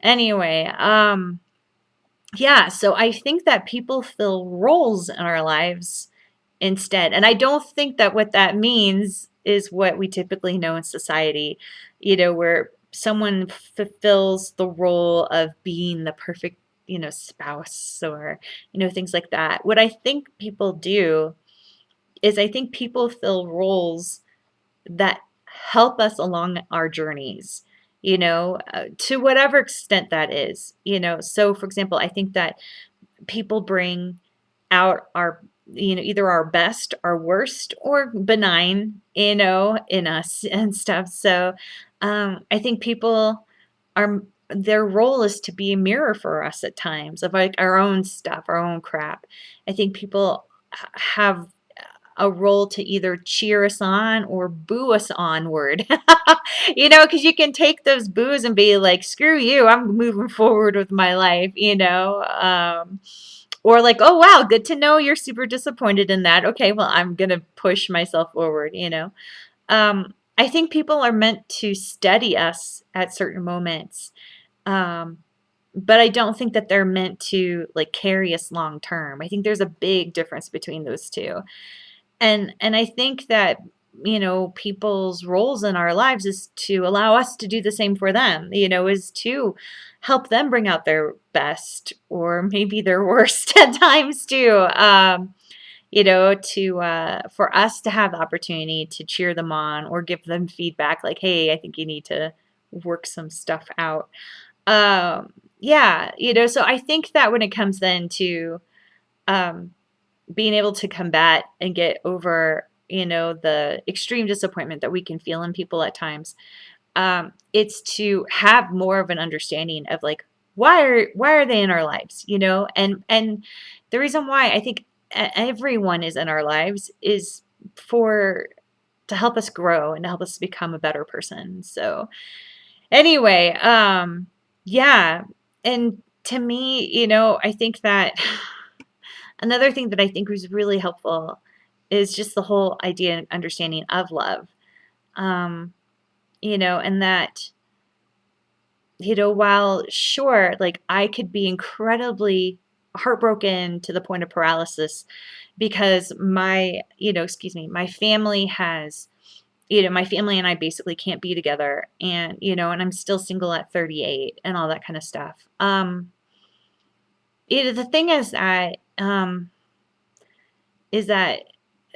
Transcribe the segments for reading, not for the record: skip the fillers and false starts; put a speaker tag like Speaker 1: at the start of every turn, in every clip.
Speaker 1: Anyway, yeah, so I think that people fill roles in our lives instead. And I don't think that what that means is what we typically know in society, where someone fulfills the role of being the perfect, spouse or, things like that. What I think people do is I think people fill roles that help us along our journeys, to whatever extent that is, So, for example, I think that people bring out our, either our best, our worst, or benign, in us and stuff. So, I think people are, their role is to be a mirror for us at times of like our own stuff, our own crap. I think people have a role to either cheer us on or boo us onward. Because you can take those boos and be like, screw you, I'm moving forward with my life, or like, oh, wow, good to know you're super disappointed in that. Okay, well, I'm going to push myself forward. I think people are meant to steady us at certain moments. Um, but I don't think that they're meant to like carry us long term. I think there's a big difference between those two. And I think that, people's roles in our lives is to allow us to do the same for them, is to help them bring out their best or maybe their worst at times too. To for us to have the opportunity to cheer them on or give them feedback like, hey, I think you need to work some stuff out. Yeah, so I think that when it comes then to um being able to combat and get over, the extreme disappointment that we can feel in people at times, it's to have more of an understanding of like why are they in our lives, and the reason why I think everyone is in our lives is for to help us grow and to help us become a better person. So anyway, yeah, and to me, I think that another thing that I think was really helpful is just the whole idea and understanding of love. Um, and that, while sure, like I could be incredibly heartbroken to the point of paralysis because my family has, my family and I basically can't be together and, and I'm still single at 38 and all that kind of stuff. The thing is that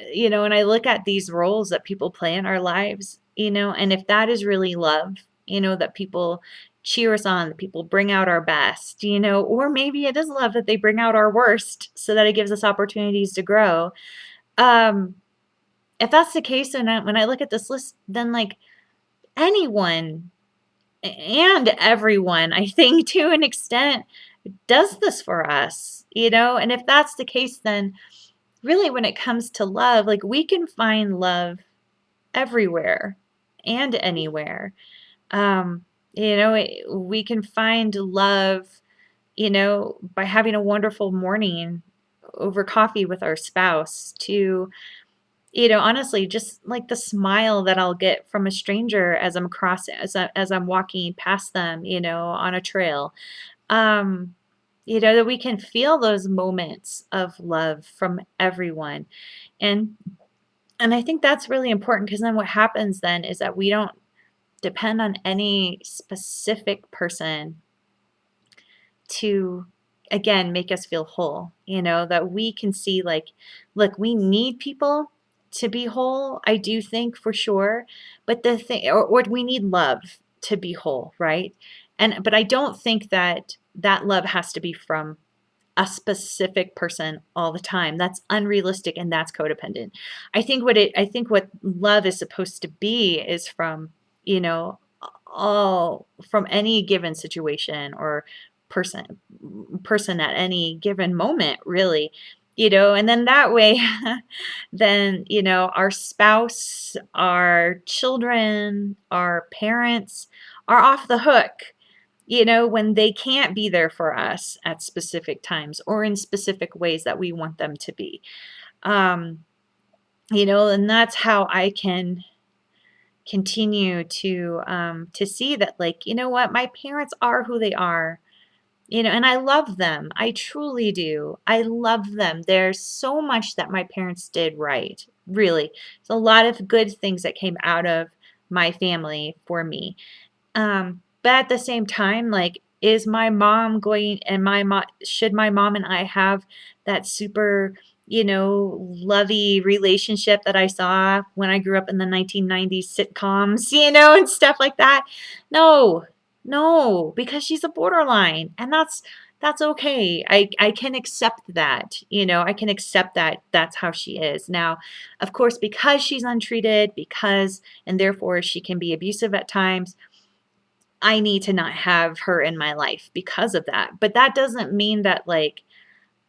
Speaker 1: and I look at these roles that people play in our lives, and if that is really love, that people cheer us on, that people bring out our best, or maybe it is love that they bring out our worst so that it gives us opportunities to grow. Um, if that's the case, and when I look at this list, then like anyone and everyone, I think to an extent, does this for us, and if that's the case, then really when it comes to love, like we can find love everywhere and anywhere. We can find love, by having a wonderful morning over coffee with our spouse to, honestly, just like the smile that I'll get from a stranger as I'm crossing, as I'm walking past them, on a trail. Um, that we can feel those moments of love from everyone. And and I think that's really important because then what happens then is that we don't depend on any specific person to, again, make us feel whole, that we can see like, look, we need people to be whole, I do think for sure. But the thing, or we need love to be whole, right? But I don't think that that love has to be from a specific person all the time. That's unrealistic and that's codependent. I think what love is supposed to be is from, all from any given situation or person person at any given moment, really. And then that way then, our spouse, our children, our parents are off the hook, when they can't be there for us at specific times or in specific ways that we want them to be. And that's how I can continue to see that, like, you know what, my parents are who they are, and I love them. I truly do. I love them. There's so much that my parents did right. Really. There's a lot of good things that came out of my family for me. But at the same time, like, is my mom going and my mom should my mom and I have that super, lovey relationship that I saw when I grew up in the 1990s sitcoms, and stuff like that? No. No, because she's a borderline, and that's okay. I can accept that. I can accept that that's how she is. Now, of course, because she's untreated, because and therefore she can be abusive at times, I need to not have her in my life because of that. But that doesn't mean that, like,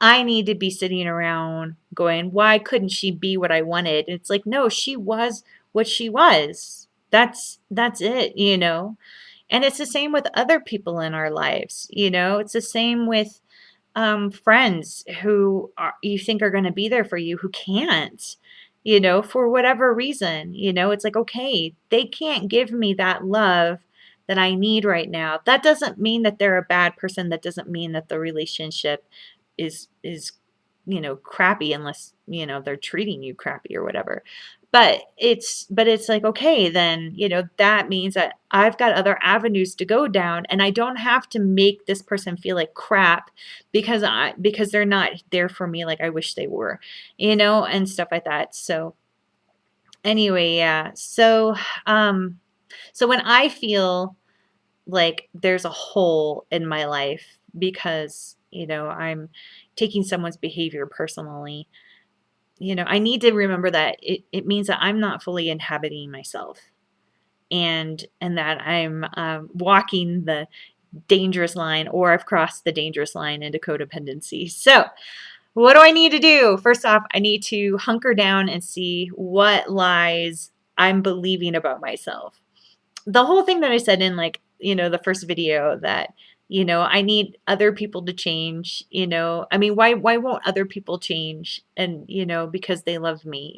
Speaker 1: I need to be sitting around going, why couldn't she be what I wanted? It's like, no, she was what she was. That's it. And it's the same with other people in our lives. It's the same with friends who you think are going to be there for you who can't, for whatever reason. It's like, okay, they can't give me that love that I need right now. That doesn't mean that they're a bad person. That doesn't mean that the relationship is crappy unless, they're treating you crappy or whatever. But it's like, okay, then, that means that I've got other avenues to go down, and I don't have to make this person feel like crap because they're not there for me like I wish they were, and stuff like that. So anyway, yeah. So when I feel like there's a hole in my life because, I'm taking someone's behavior personally, I need to remember that it means that I'm not fully inhabiting myself, and that I'm walking the dangerous line, or I've crossed the dangerous line into codependency. So what do I need to do? First off, I need to hunker down and see what lies I'm believing about myself. The whole thing that I said in, like, the first video, that, I need other people to change, I mean, why won't other people change? And, because they love me,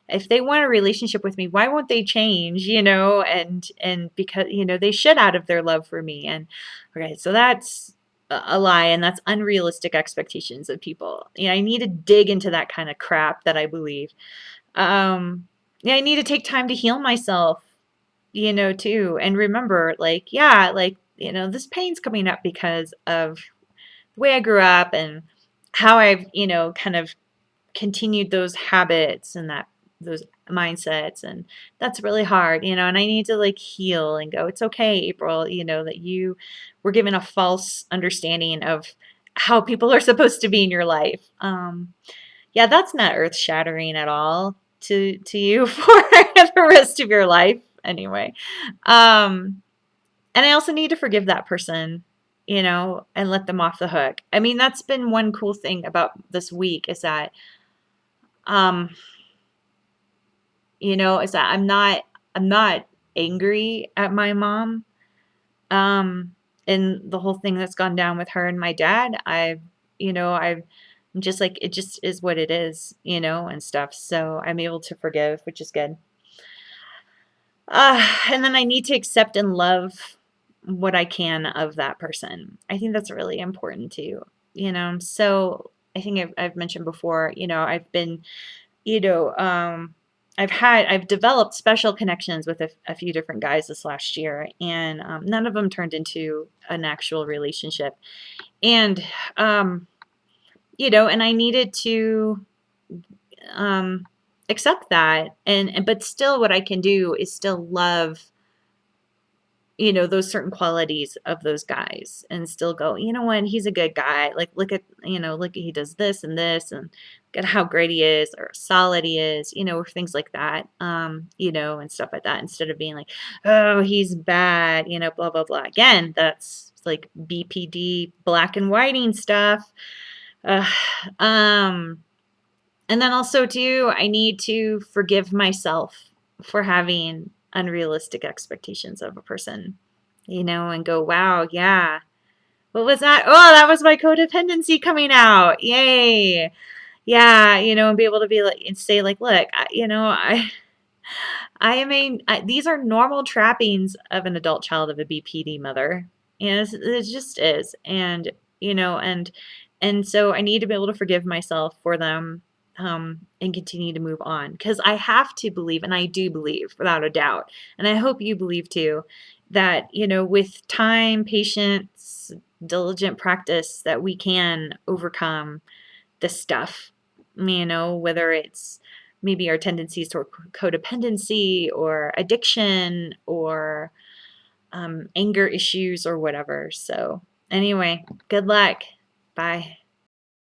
Speaker 1: if they want a relationship with me, why won't they change, and because, they should out of their love for me. And okay, so that's a lie, and that's unrealistic expectations of people. I need to dig into that kind of crap that I believe. Yeah, I need to take time to heal myself, too. And remember, like, yeah, like, this pain's coming up because of the way I grew up and how I've, kind of continued those habits and those mindsets. And that's really hard, and I need to, like, heal and go, it's okay, April, that you were given a false understanding of how people are supposed to be in your life. Yeah, that's not earth shattering at all to you for the rest of your life anyway. Um, and I also need to forgive that person, and let them off the hook. I mean, that's been one cool thing about this week is that, um, I'm not angry at my mom. Um, and the whole thing that's gone down with her and my dad, I'm just like, it just is what it is, and stuff. So I'm able to forgive, which is good. And then I need to accept and love what I can of that person. I think that's really important too. So I think I've mentioned before, I've been, you know, um, I've developed special connections with a few different guys this last year, and none of them turned into an actual relationship. And, and I needed to um, accept that, but still, what I can do is still love, those certain qualities of those guys, and still go, you know what, he's a good guy. Like, look, he does this and this, and look at how great he is, or solid he is, or things like that, and stuff like that, instead of being like, oh, he's bad, blah, blah, blah. Again, that's like BPD, black and whiting stuff. Uh, um, and then also too, I need to forgive myself for having unrealistic expectations of a person, and go, wow, yeah. What was that? Oh, that was my codependency coming out. Yay. Yeah, and be able to be like and say, like, look, these are normal trappings of an adult child of a BPD mother. And it just is. And, you know, and so I need to be able to forgive myself for them, and continue to move on. Because I have to believe, and I do believe without a doubt, and I hope you believe too, that, with time, patience, diligent practice, that we can overcome this stuff, whether it's maybe our tendencies toward codependency or addiction or anger issues or whatever. So, anyway, good luck. Bye.